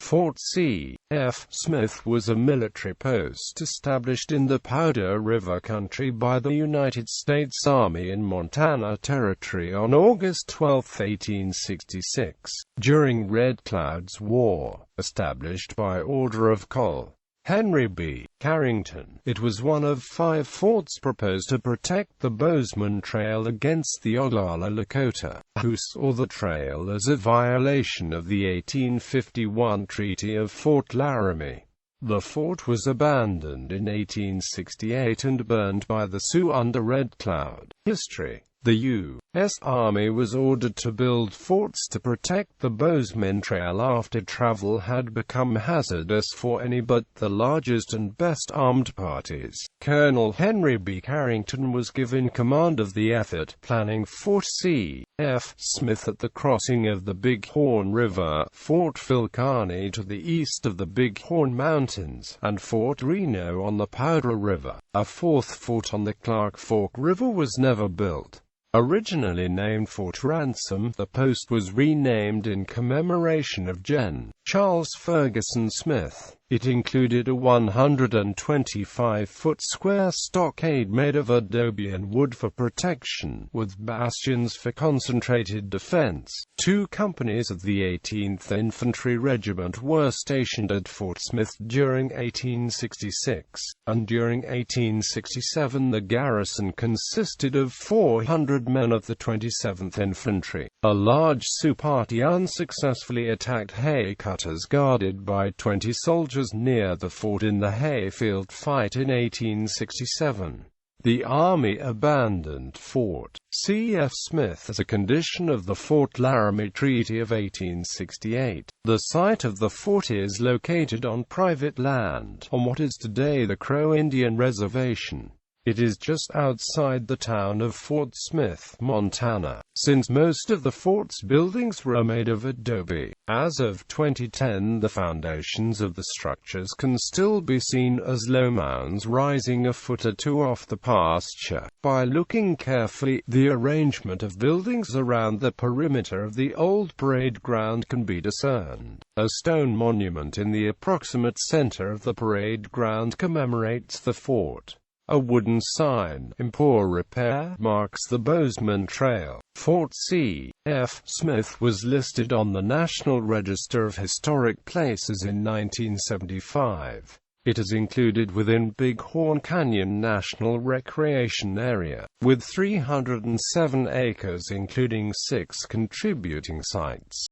Fort C.F.Smith was a military post established in the Powder River Country by the United States Army in Montana Territory on August 12, 1866, during Red Cloud's War, established by order of Col. Henry B. Carrington. It was one of 5 forts proposed to protect the Bozeman Trail against the Oglala Lakota, who saw the trail as a violation of the 1851 Treaty of Fort Laramie. The fort was abandoned in 1868 and burned by the Sioux under Red Cloud. History. The U.S. Army was ordered to build forts to protect the Bozeman Trail after travel had become hazardous for any but the largest and best armed parties. Colonel Henry B. Carrington was given command of the effort, planning Fort C.F.Smith at the crossing of the Big Horn River, Fort Phil Kearny to the east of the Big Horn Mountains, and Fort Reno on the Powder River. A fourth fort on the Clark Fork River was never built. Originally named Fort Ransom, the post was renamed in commemoration of Gen. Charles Ferguson Smith. It included a 125-foot square stockade made of adobe and wood for protection, with bastions for concentrated defense. 2 companies of the 18th Infantry Regiment were stationed at Fort Smith during 1866, and during 1867 the garrison consisted of 400 men of the 27th Infantry. A large Sioux party unsuccessfully attacked hay cutters guarded by 20 soldiers near the fort in the Hayfield fight in 1867. The Army abandoned Fort C.F.Smith as a condition of the Fort Laramie Treaty of 1868. The site of the fort is located on private land, on what is today the Crow Indian Reservation. It is just outside the town of Fort Smith, Montana. Since most of the fort's buildings were made of adobe, as of 2010 the foundations of the structures can still be seen as low mounds rising a foot or 2 off the pasture. By looking carefully, the arrangement of buildings around the perimeter of the old parade ground can be discerned. A stone monument in the approximate center of the parade ground commemorates the fort. A wooden sign, in poor repair, marks the Bozeman Trail. Fort C.F.Smith was listed on the National Register of Historic Places in 1975. It is included within Big Horn Canyon National Recreation Area, with 307 acres including 6 contributing sites.